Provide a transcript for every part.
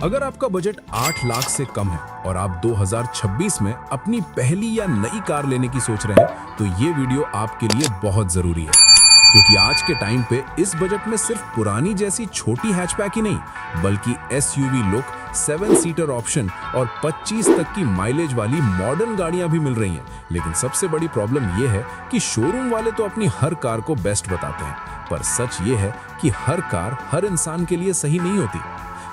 अगर आपका बजट 8 लाख से कम है और आप 2026 में अपनी पहली या नई कार लेने की सोच रहे हैं, तो ये वीडियो आपके लिए बहुत जरूरी है। क्योंकि आज के टाइम पे इस बजट में सिर्फ पुरानी जैसी छोटी हैचबैक ही नहीं, बल्कि एसयूवी लुक, 7 सीटर ऑप्शन और 25 तक की माइलेज वाली मॉडर्न गाड़ियां भी मिल रही हैं। लेकिन सबसे बड़ी प्रॉब्लम ये है कि शोरूम वाले तो अपनी हर कार को बेस्ट बताते हैं, पर सच ये है कि हर कार हर इंसान के लिए सही नहीं होती।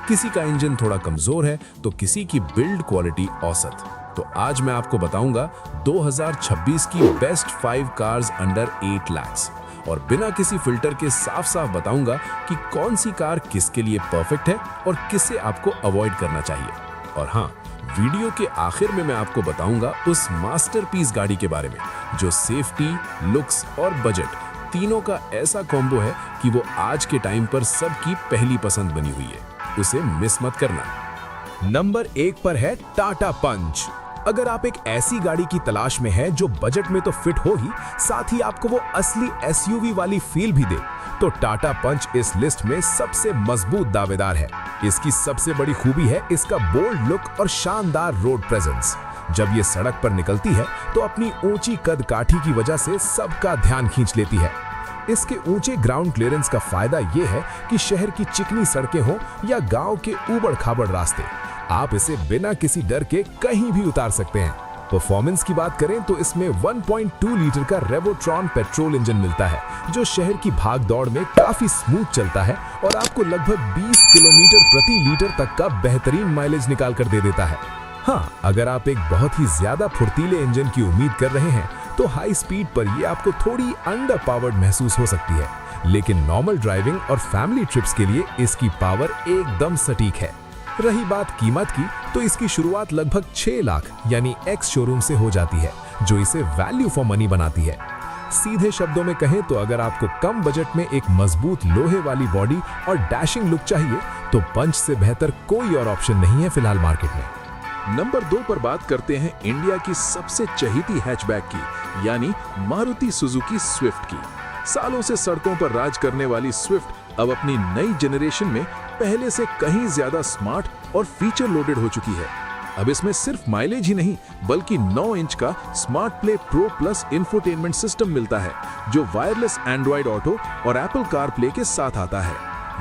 किसी का इंजन थोड़ा कमजोर है तो किसी की बिल्ड क्वालिटी औसत। तो आज मैं आपको बताऊंगा 2026 की बेस्ट 5 कार्स अंडर 8 लाख और बिना किसी फिल्टर के साफ साफ बताऊंगा कि कौन सी कार किसके लिए परफेक्ट है और किसे आपको अवॉइड करना चाहिए। और हाँ, वीडियो के आखिर में मैं आपको बताऊंगा उस मास्टरपीस गाड़ी के बारे में जो सेफ्टी, लुक्स और बजट तीनों का ऐसा कॉम्बो है कि वो आज के टाइम पर सबकी पहली पसंद बनी हुई है। उसे मिस मत करना। नंबर 1 पर है टाटा पंच। अगर आप एक ऐसी गाड़ी की तलाश में हैं जो बजट में तो फिट हो ही, साथ ही आपको वो असली एसयूवी वाली फील भी दे, तो टाटा पंच इस लिस्ट में सबसे मजबूत दावेदार है। इसकी सबसे बड़ी खूबी है इसका बोल्ड लुक और शानदार रोड प्रेजेंस। जब ये सड़क पर निकलती है तो अपनी ऊंची कद काठी की वजह से सबका ध्यान खींच लेती है। इसके ऊंचे ग्राउंड क्लियरेंस का फायदा ये है कि शहर की चिकनी सड़कें हो या गांव के ऊबड़-खाबड़ रास्ते, आप इसे बिना किसी डर के कहीं भी उतार सकते हैं। परफॉर्मेंस की बात करें तो इसमें 1.2 लीटर का रेवोट्रॉन पेट्रोल इंजन मिलता है जो शहर की भाग-दौड़ में काफी स्मूथ चलता है और आपको लगभग 20 किलोमीटर प्रति लीटर तक का बेहतरीन माइलेज निकाल कर दे देता है। हाँ, अगर आप एक बहुत ही ज्यादा फुर्तीले इंजन की उम्मीद कर रहे हैं तो हाई स्पीड पर ये आपको थोड़ी अंडर पावर्ड महसूस हो सकती है, लेकिन नॉर्मल ड्राइविंग और फैमिली ट्रिप्स के लिए इसकी पावर एकदम सटीक है। रही बात कीमत की, तो इसकी शुरुआत लगभग 6 लाख यानी एक्स शोरूम से हो जाती है, जो इसे वैल्यू फॉर मनी बनाती है। सीधे शब्दों में कहें तो अगर आपको कम बजट में एक मजबूत लोहे वाली बॉडी और डैशिंग लुक चाहिए, तो पंच से बेहतर कोई और ऑप्शन नहीं है फिलहाल मार्केट में। नंबर 2 पर बात करते हैं इंडिया की सबसे चहेती हैचबैक की, यानी मारुति सुजुकी स्विफ्ट की। सालों से सड़कों पर राज करने वाली स्विफ्ट अब अपनी नई जनरेशन में पहले से कहीं ज्यादा स्मार्ट और फीचर लोडेड हो चुकी है। अब इसमें सिर्फ माइलेज ही नहीं, बल्कि 9 इंच का smart play pro plus infotainment system मिलता है जो वायरलेस एंड्रॉइड ऑटो और एप्पल कार प्ले के साथ आता है।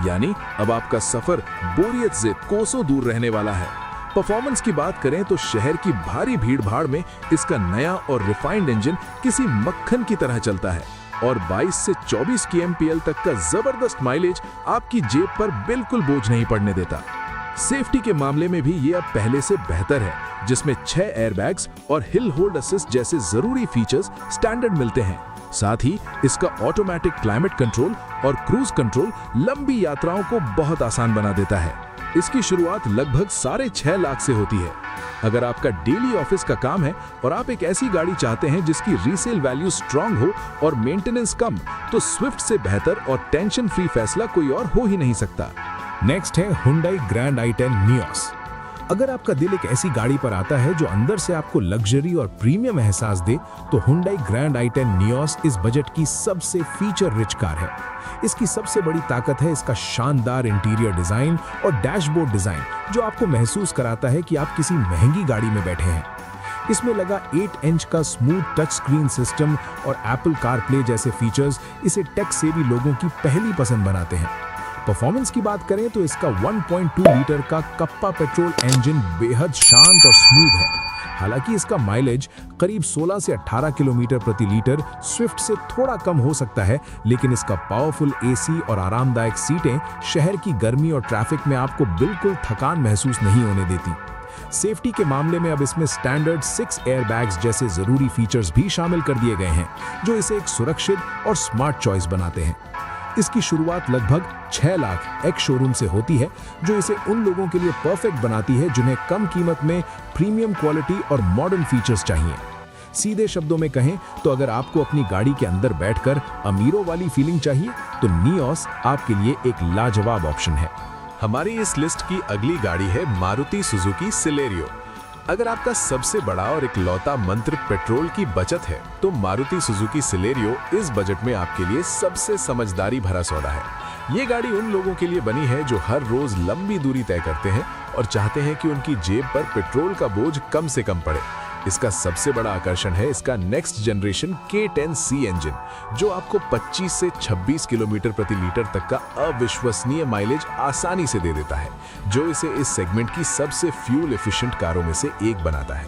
यानी अब आपका सफर बोरियत से कोसों दूर रहने वाला है। परफॉर्मेंस की बात करें तो शहर की भारी भीड़-भाड़ में इसका नया और रिफाइंड इंजन किसी मक्खन की तरह चलता है और 22 से 24 kmpl तक का जबरदस्त माइलेज आपकी जेब पर बिल्कुल बोझ नहीं पड़ने देता। सेफ्टी के मामले में भी ये अब पहले से बेहतर है, जिसमें 6 एयरबैग्स और हिल होल्ड असिस्ट जैसे जरूरी फीचर्स स्टैंडर्ड मिलते हैं। साथ ही इसका ऑटोमेटिक क्लाइमेट कंट्रोल और क्रूज कंट्रोल लंबी यात्राओं को बहुत आसान बना देता है। इसकी शुरुआत लगभग 6.5 लाख से होती है। अगर आपका डेली ऑफिस का काम है और आप एक ऐसी गाड़ी चाहते हैं जिसकी रीसेल वैल्यू स्ट्रांग हो और मेंटेनेंस कम, तो स्विफ्ट से बेहतर और टेंशन फ्री फैसला कोई और हो ही नहीं सकता। नेक्स्ट है Hyundai ग्रैंड i10 नियोस। अगर आपका दिल एक ऐसी गाड़ी पर आता है जो अंदर से आपको लग्जरी और प्रीमियम एहसास दे, तो Hyundai ग्रैंड i10 नियोस इस बजट की सबसे फीचर रिच कार है। इसकी सबसे बड़ी ताकत है इसका शानदार इंटीरियर डिजाइन और डैशबोर्ड डिजाइन, जो आपको महसूस कराता है कि आप किसी महंगी गाड़ी में बैठे हैं। इसमें लगा 8 इंच का स्मूथ टच स्क्रीन सिस्टम और एप्पल कारप्ले जैसे फीचर्स इसे टेक सेवी लोगों की पहली पसंद बनाते हैं। परफॉर्मेंस की बात करें तो इसका 1.2 लीटर का कप्पा पेट्रोल इंजन बेहद शांत और स्मूथ है। हालांकि इसका माइलेज करीब 16 से 18 किलोमीटर प्रति लीटर स्विफ्ट से थोड़ा कम हो सकता है, लेकिन इसका पावरफुल एसी और आरामदायक सीटें शहर की गर्मी और ट्रैफिक में आपको बिल्कुल थकान महसूस नहीं होने देती। सेफ्टी के मामले में अब इसमें स्टैंडर्ड 6 एयरबैग्स जैसे जरूरी फीचर्स भी शामिल कर दिए गए हैं, जो इसे एक सुरक्षित और स्मार्ट चॉइस बनाते हैं। इसकी शुरुआत लगभग 6 लाख एक्स शोरूम से होती है, जो इसे उन लोगों के लिए परफेक्ट बनाती है जिन्हें कम कीमत में प्रीमियम क्वालिटी और मॉडर्न फीचर्स चाहिए। सीधे शब्दों में कहें तो अगर आपको अपनी गाड़ी के अंदर बैठकर अमीरों वाली फीलिंग चाहिए, तो नियोस आपके लिए एक लाजवाब ऑप्शन है। हमारी इस लिस्ट की अगली गाड़ी है मारुति सुजुकी सिलेरियो। अगर आपका सबसे बड़ा और इकलौता मंत्र पेट्रोल की बचत है, तो मारुति सुजुकी सिलेरियो इस बजट में आपके लिए सबसे समझदारी भरा सौदा है। ये गाड़ी उन लोगों के लिए बनी है जो हर रोज लंबी दूरी तय करते हैं और चाहते हैं कि उनकी जेब पर पेट्रोल का बोझ कम से कम पड़े। इसका सबसे बड़ा आकर्षण है इसका नेक्स्ट जनरेशन K10C इंजन, जो आपको 25 से 26 किलोमीटर प्रति लीटर तक का अविश्वसनीय माइलेज आसानी से दे देता है, जो इसे इस सेगमेंट की सबसे फ्यूल एफिशिएंट कारों में से एक बनाता है।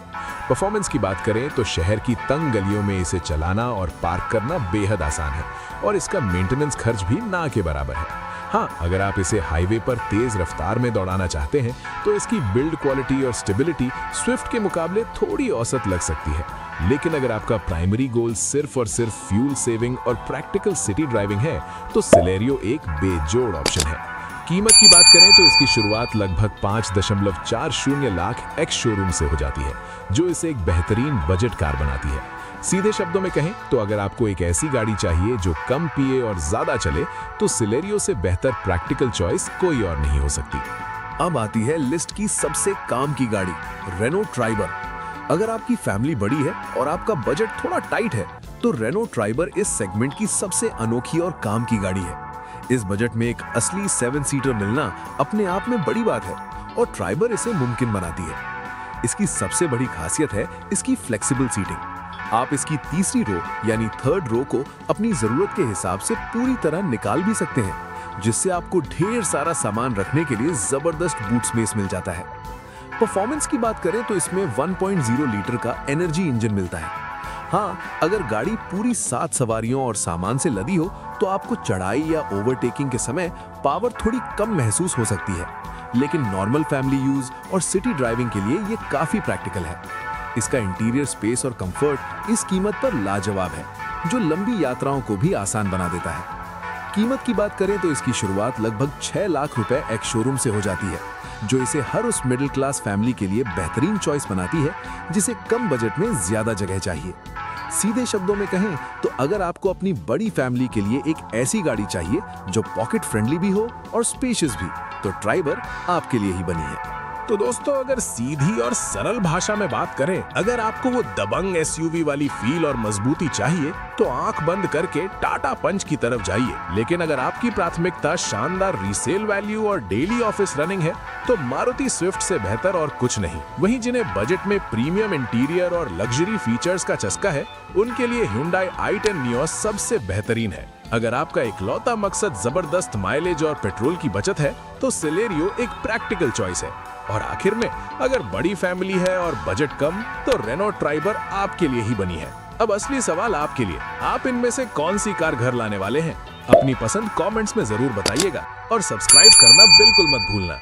परफॉर्मेंस की बात करें तो शहर की तंग गलियों में इसे चलाना और पार्क करना बेहद आसान है और इसका मेंटेनेंस खर्च भी ना के बराबर है। हाँ, अगर आप इसे हाईवे पर तेज रफ्तार में दौड़ाना चाहते हैं तो इसकी बिल्ड क्वालिटी और स्टेबिलिटी स्विफ्ट के मुकाबले थोड़ी औसत लग सकती है, लेकिन अगर आपका प्राइमरी गोल सिर्फ और सिर्फ फ्यूल सेविंग और प्रैक्टिकल सिटी ड्राइविंग है तो सिलेरियो एक बेजोड़ ऑप्शन है। कीमत की बात करें तो इसकी शुरुआत लगभग 5.40 लाख एक्स शोरूम से हो जाती है, जो इसे एक बेहतरीन बजट कार बनाती है। सीधे शब्दों में कहें तो अगर आपको एक ऐसी गाड़ी चाहिए जो कम पिए और ज्यादा चले तो सिलेरियो से बेहतर प्रैक्टिकल चॉइस कोई और नहीं हो सकती। अब आती है लिस्ट की सबसे काम की गाड़ी, रेनो ट्राइबर। अगर आपकी फैमिली बड़ी है और आपका बजट थोड़ा टाइट है तो रेनो ट्राइबर इस सेगमेंट की सबसे अनोखी और काम की गाड़ी है। इस बजट में एक असली 7 सीटर मिलना अपने आप में बड़ी बात है और ट्राइबर इसे मुमकिन बनाती है। इसकी सबसे बड़ी खासियत है इसकी फ्लेक्सिबल सीटिंग। आप इसकी तीसरी रो यानी थर्ड रो को अपनी जरूरत के हिसाब से पूरी तरह निकाल भी सकते हैं, जिससे आपको ढेर सारा सामान रखने के लिए जबरदस्त बूट स्पेस मिल जाता है। परफॉर्मेंस की बात करें तो इसमें 1.0 लीटर का एनर्जी इंजन मिलता है। हाँ, अगर गाड़ी पूरी 7 सवारियों और सामान से लदी हो तो आपको चढ़ाई या ओवरटेकिंग के समय पावर थोड़ी कम महसूस हो सकती है, लेकिन नॉर्मल फैमिली यूज और सिटी ड्राइविंग के लिए ये काफी प्रैक्टिकल है। इसका इंटीरियर स्पेस और कंफर्ट इस कीमत पर लाजवाब है, जो लंबी यात्राओं को भी आसान बना देता है। कीमत की बात करें तो इसकी शुरुआत लगभग 6 लाख रुपए एक्स शोरूम से हो जाती है, जो इसे हर उस मिडिल क्लास फैमिली के लिए बेहतरीन चॉइस बनाती है जिसे कम बजट में ज्यादा जगह चाहिए। सीधे शब्दों में कहें तो अगर आपको अपनी बड़ी फैमिली के लिए एक ऐसी गाड़ी चाहिए जो पॉकेट फ्रेंडली भी हो और स्पेशियस भी, तो ट्राइबर आपके लिए ही बनी है। तो दोस्तों, अगर सीधी और सरल भाषा में बात करें, अगर आपको वो दबंग एसयूवी वाली फील और मजबूती चाहिए तो आंख बंद करके टाटा पंच की तरफ जाइए। लेकिन अगर आपकी प्राथमिकता शानदार रीसेल वैल्यू और डेली ऑफिस रनिंग है तो मारुति स्विफ्ट से बेहतर और कुछ नहीं। वहीं जिन्हें बजट में प्रीमियम इंटीरियर और लग्जरी फीचर्स का चस्का है, उनके लिए Hyundai i10 Neo सबसे बेहतरीन है। अगर आपका इकलौता मकसद जबरदस्त माइलेज और पेट्रोल की बचत है तो सिलेरियो एक प्रैक्टिकल चॉइस है। और आखिर में अगर बड़ी फैमिली है और बजट कम तो रेनो ट्राइबर आपके लिए ही बनी है। अब असली सवाल आपके लिए, आप इनमें से कौन सी कार घर लाने वाले हैं? अपनी पसंद कमेंट्स में जरूर बताइएगा और सब्सक्राइब करना बिल्कुल मत भूलना।